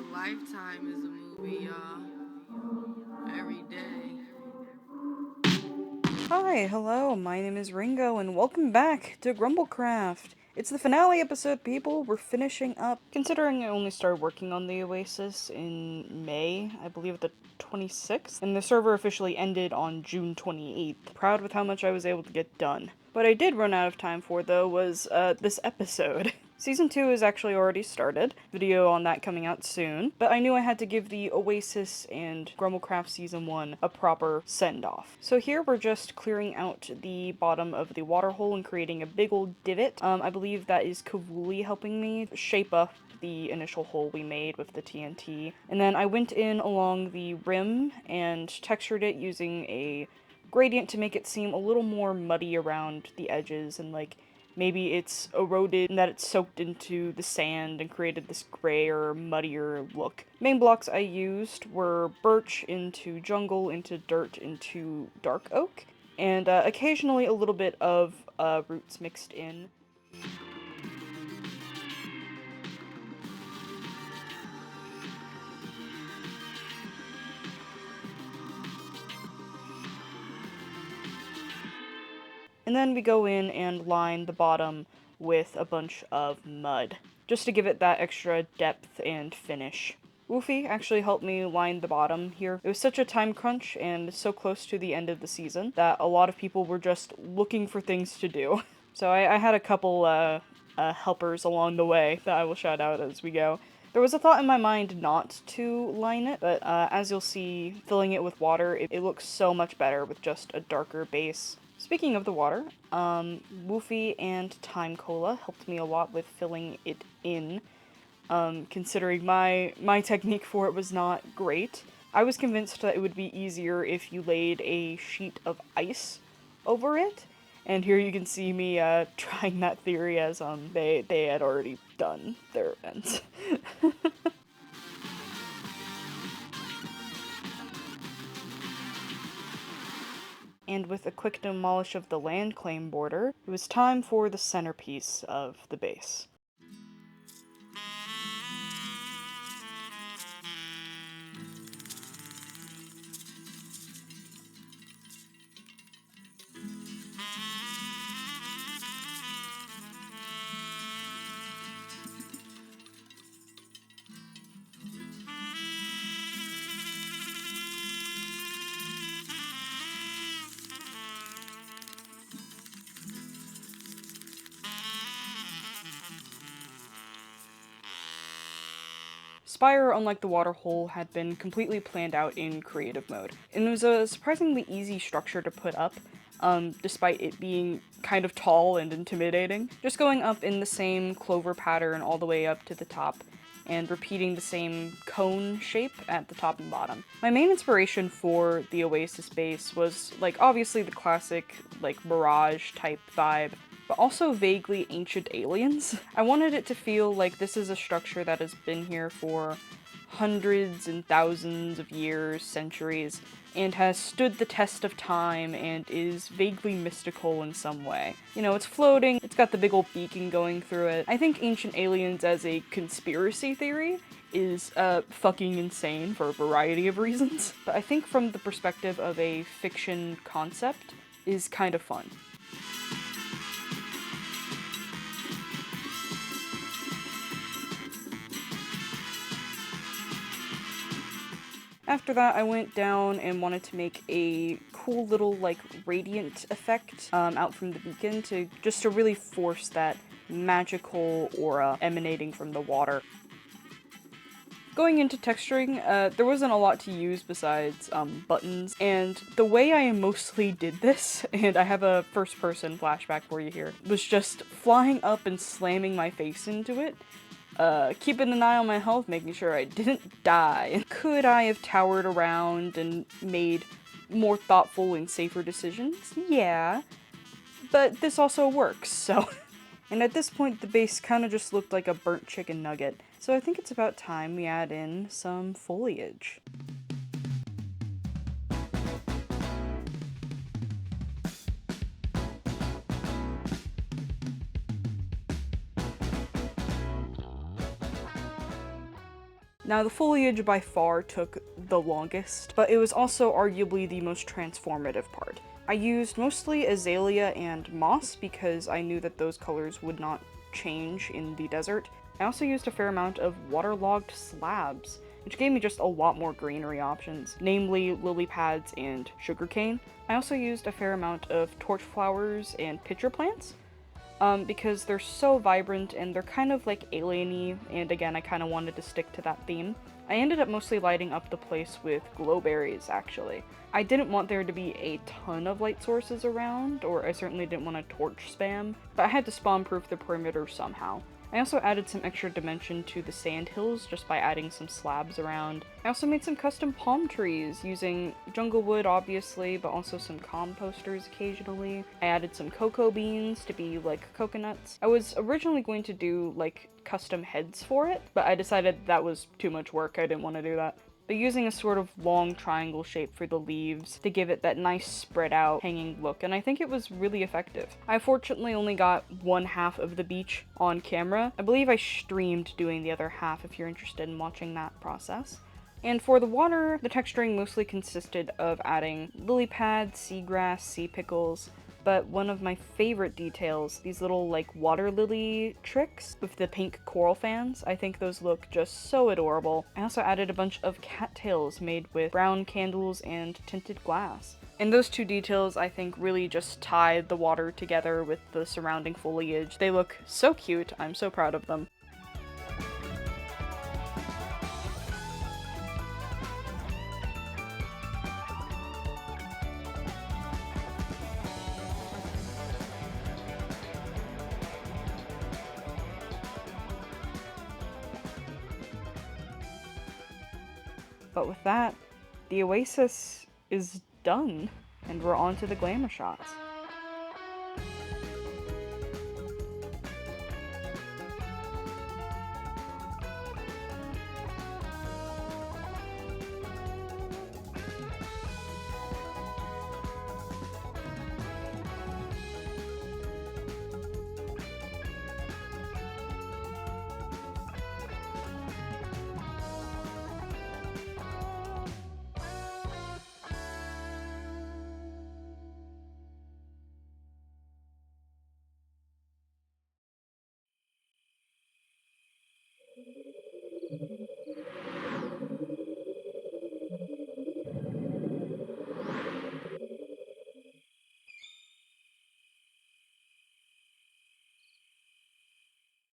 lifetime is a movie, y'all. Every day. Hi, hello, my name is Ringo, and welcome back to Grumblecraft. It's the finale episode, people. We're finishing up. Considering I only started working on the Oasis in May, I believe the 26th, and the server officially ended on June 28th. Proud with how much I was able to get done. What I did run out of time for, though, was this episode. Season 2 is actually already started, video on that coming out soon, but I knew I had to give the Oasis and Grumblecraft Season 1 a proper send-off. So here we're just clearing out the bottom of the waterhole and creating a big old divot. I believe that is Kavuli helping me shape up the initial hole we made with the TNT. And then I went in along the rim and textured it using a gradient to make it seem a little more muddy around the edges, and like maybe it's eroded and that it's soaked into the sand and created this grayer, muddier look. Main blocks I used were birch into jungle, into dirt, into dark oak, and occasionally a little bit of roots mixed in. And then we go in and line the bottom with a bunch of mud, just to give it that extra depth and finish. Woofy actually helped me line the bottom here. It was such a time crunch and so close to the end of the season that a lot of people were just looking for things to do. So I had a couple helpers along the way that I will shout out as we go. There was a thought in my mind not to line it, but as you'll see, filling it with water, it looks so much better with just a darker base. Speaking of the water, Woofy and Time Cola helped me a lot with filling it in, considering my technique for it was not great. I was convinced that it would be easier if you laid a sheet of ice over it, and here you can see me trying that theory as they had already done their events. And with a quick demolish of the land claim border, it was time for the centerpiece of the base. Spire, unlike the Waterhole, had been completely planned out in creative mode, and it was a surprisingly easy structure to put up, despite it being kind of tall and intimidating. Just going up in the same clover pattern all the way up to the top, and repeating the same cone shape at the top and bottom. My main inspiration for the Oasis base was, like, obviously the classic, like, Mirage type vibe, but also vaguely ancient aliens. I wanted it to feel like this is a structure that has been here for hundreds and thousands of years, centuries, and has stood the test of time and is vaguely mystical in some way. You know, it's floating, it's got the big old beacon going through it. I think Ancient Aliens as a conspiracy theory is fucking insane for a variety of reasons, but I think from the perspective of a fiction concept is kind of fun. After that, I went down and wanted to make a cool little, like, radiant effect out from the beacon just to really force that magical aura emanating from the water. Going into texturing, there wasn't a lot to use besides buttons, and the way I mostly did this, and I have a first-person flashback for you here, was just flying up and slamming my face into it. Keeping an eye on my health, making sure I didn't die. Could I have towered around and made more thoughtful and safer decisions? Yeah. But this also works, so... And at this point, the base kind of just looked like a burnt chicken nugget, so I think it's about time we add in some foliage. Now, the foliage by far took the longest, but it was also arguably the most transformative part. I used mostly azalea and moss because I knew that those colors would not change in the desert. I also used a fair amount of waterlogged slabs, which gave me just a lot more greenery options, namely lily pads and sugarcane. I also used a fair amount of torch flowers and pitcher plants, because they're so vibrant and they're kind of like alien-y, and again, I kind of wanted to stick to that theme. I ended up mostly lighting up the place with glowberries, actually. I didn't want there to be a ton of light sources around, or I certainly didn't want to torch spam, but I had to spawn-proof the perimeter somehow. I also added some extra dimension to the sand hills just by adding some slabs around. I also made some custom palm trees using jungle wood, obviously, but also some composters occasionally. I added some cocoa beans to be like coconuts. I was originally going to do like custom heads for it, but I decided that was too much work. I didn't want to do that. But using a sort of long triangle shape for the leaves to give it that nice spread out hanging look, and I think it was really effective. I fortunately only got one half of the beach on camera. I believe I streamed doing the other half if you're interested in watching that process. And for the water, the texturing mostly consisted of adding lily pads, seagrass, sea pickles, but one of my favorite details, these little like water lily tricks with the pink coral fans, I think those look just so adorable. I also added a bunch of cattails made with brown candles and tinted glass. And those two details, I think, really just tied the water together with the surrounding foliage. They look so cute, I'm so proud of them. But with that, the oasis is done, and we're on to the glamour shots.